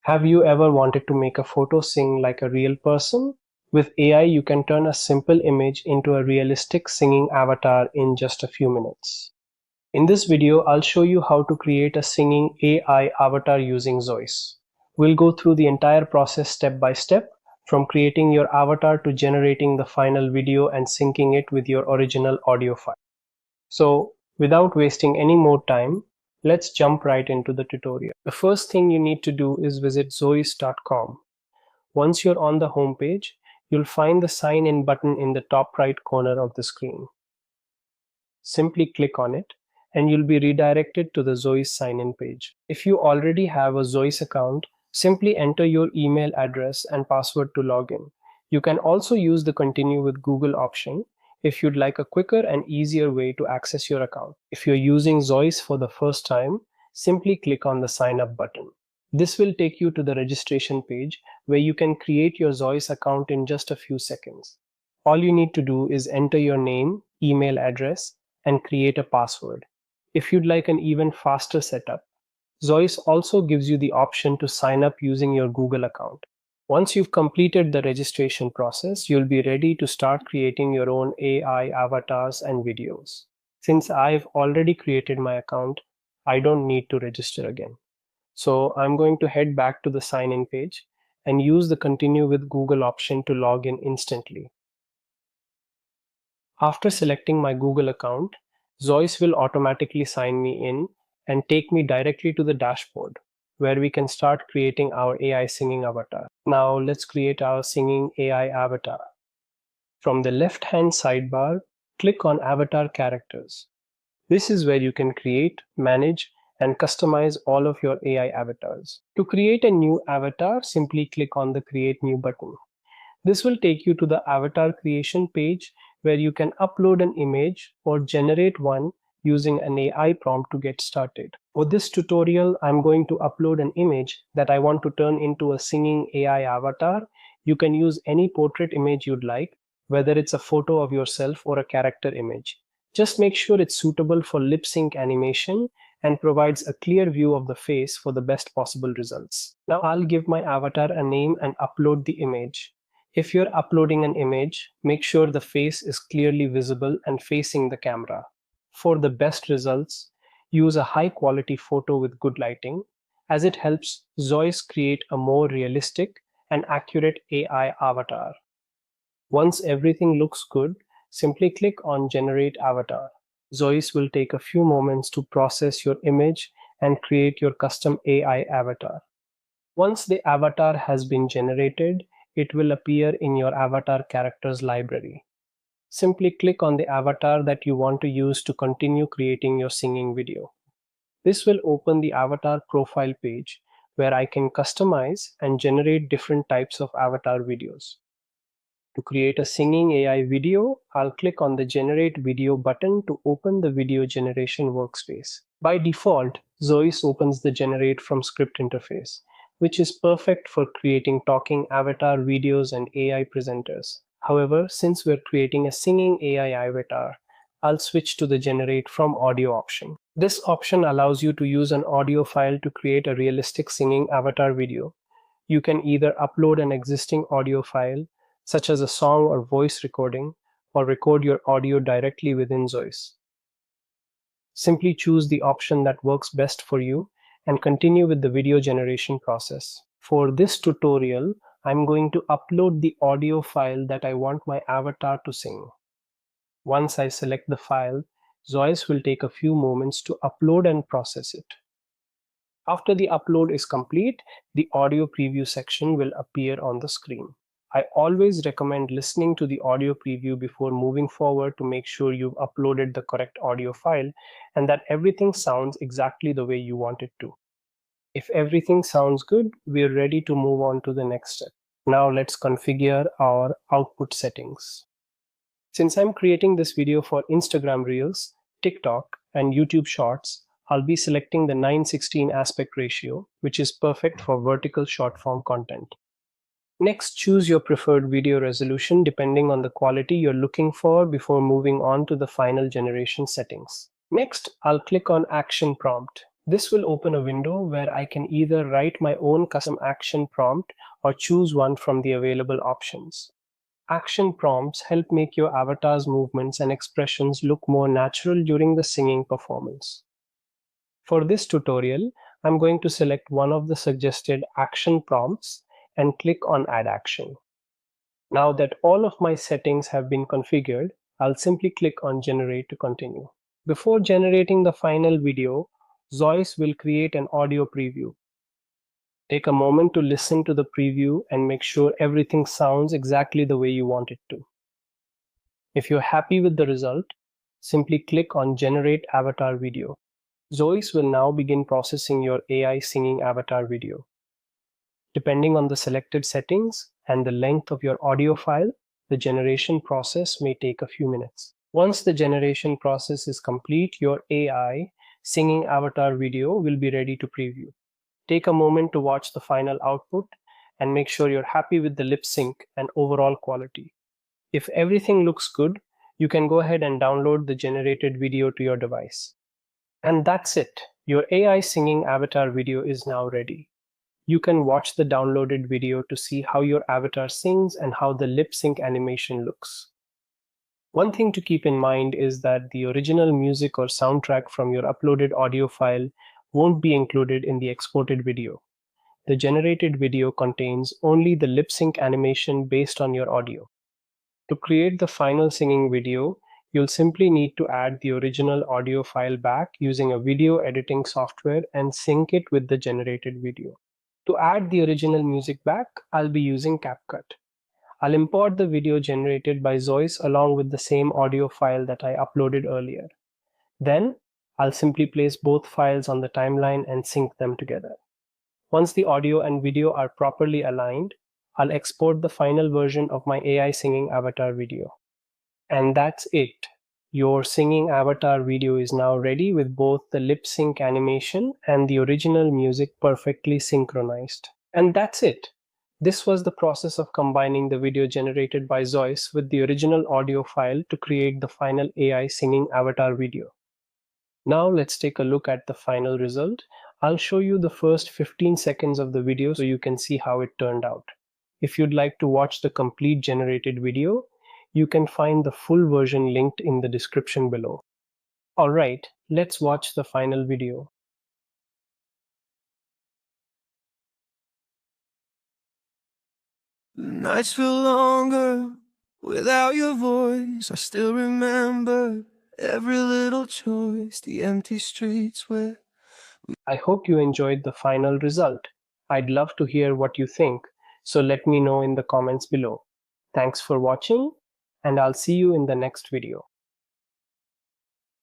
Have you ever wanted to make a photo sing like a real person? With AI, you can turn a simple image into a realistic singing avatar in just a few minutes. In this video, I'll show you how to create a singing AI avatar using Zoice. We'll go through the entire process step by step, from creating your avatar to generating the final video and syncing it with your original audio file. So, without wasting any more time, let's jump right into the tutorial. The first thing you need to do is visit zoice.com. Once you're on the home page, you'll find the sign in button in the top right corner of the screen. Simply click on it and you'll be redirected to the Zoice sign-in page. If you already have a Zoice account, simply enter your email address and password to log in. You can also use the Continue with Google option if you'd like a quicker and easier way to access your account. If you're using Zoice for the first time, simply click on the Sign Up button. This will take you to the registration page where you can create your Zoice account in just a few seconds. All you need to do is enter your name, email address, and create a password. If you'd like an even faster setup, Zoice also gives you the option to sign up using your Google account. Once you've completed the registration process, you'll be ready to start creating your own AI avatars and videos. Since I've already created my account, I don't need to register again. So I'm going to head back to the sign-in page and use the Continue with Google option to log in instantly. After selecting my Google account, Zoice will automatically sign me in and take me directly to the dashboard, where we can start creating our AI singing avatar. Now let's create our singing AI avatar. From the left-hand sidebar, click on Avatar Characters. This is where you can create, manage, and customize all of your AI avatars. To create a new avatar, simply click on the Create New button. This will take you to the avatar creation page where you can upload an image or generate one using an AI prompt to get started. For this tutorial, I'm going to upload an image that I want to turn into a singing AI avatar. You can use any portrait image you'd like, whether it's a photo of yourself or a character image. Just make sure it's suitable for lip sync animation and provides a clear view of the face for the best possible results. Now I'll give my avatar a name and upload the image. If you're uploading an image, make sure the face is clearly visible and facing the camera. For the best results, use a high-quality photo with good lighting, as it helps Zoice create a more realistic and accurate AI avatar. Once everything looks good, simply click on Generate Avatar. Zoice will take a few moments to process your image and create your custom AI avatar. Once the avatar has been generated, it will appear in your avatar characters library. Simply click on the avatar that you want to use to continue creating your singing video. This will open the avatar profile page where I can customize and generate different types of avatar videos. To create a singing AI video, I'll click on the Generate Video button to open the video generation workspace. By default, Zoice opens the Generate from Script interface, which is perfect for creating talking avatar videos and AI presenters. However, since we're creating a singing AI avatar, I'll switch to the Generate from Audio option. This option allows you to use an audio file to create a realistic singing avatar video. You can either upload an existing audio file, such as a song or voice recording, or record your audio directly within Zoice. Simply choose the option that works best for you and continue with the video generation process. For this tutorial, I'm going to upload the audio file that I want my avatar to sing. Once I select the file, Zoice will take a few moments to upload and process it. After the upload is complete, the audio preview section will appear on the screen. I always recommend listening to the audio preview before moving forward to make sure you've uploaded the correct audio file and that everything sounds exactly the way you want it to. If everything sounds good, we're ready to move on to the next step. Now let's configure our output settings. Since I'm creating this video for Instagram Reels, TikTok, and YouTube Shorts, I'll be selecting the 9:16 aspect ratio, which is perfect for vertical short-form content. Next, choose your preferred video resolution depending on the quality you're looking for before moving on to the final generation settings. Next, I'll click on Action Prompt. This will open a window where I can either write my own custom action prompt or choose one from the available options. Action prompts help make your avatar's movements and expressions look more natural during the singing performance. For this tutorial, I'm going to select one of the suggested action prompts and click on Add Action. Now that all of my settings have been configured, I'll simply click on Generate to continue. Before generating the final video, Zoice will create an audio preview. Take a moment to listen to the preview and make sure everything sounds exactly the way you want it to. If you're happy with the result, simply click on Generate Avatar Video. Zoice will now begin processing your AI singing avatar video. Depending on the selected settings and the length of your audio file, the generation process may take a few minutes. Once the generation process is complete, your AI singing avatar video will be ready to preview. Take a moment to watch the final output and make sure you're happy with the lip sync and overall quality. If everything looks good, you can go ahead and download the generated video to your device. And that's it. Your AI singing avatar video is now ready. You can watch the downloaded video to see how your avatar sings and how the lip sync animation looks. One thing to keep in mind is that the original music or soundtrack from your uploaded audio file won't be included in the exported video. The generated video contains only the lip sync animation based on your audio. To create the final singing video, you'll simply need to add the original audio file back using a video editing software and sync it with the generated video. To add the original music back, I'll be using CapCut. I'll import the video generated by Zoice along with the same audio file that I uploaded earlier. Then, I'll simply place both files on the timeline and sync them together. Once the audio and video are properly aligned, I'll export the final version of my AI singing avatar video. And that's it. Your singing avatar video is now ready with both the lip sync animation and the original music perfectly synchronized. And that's it. This was the process of combining the video generated by Zoice with the original audio file to create the final AI singing avatar video. Now let's take a look at the final result. I'll show you the first 15 seconds of the video so you can see how it turned out. If you'd like to watch the complete generated video, you can find the full version linked in the description below. Alright, let's watch the final video. The nights feel longer without your voice. I still remember every little choice, the empty streets where... I hope you enjoyed the final result. I'd love to hear what you think, so let me know in the comments below. Thanks for watching, and I'll see you in the next video.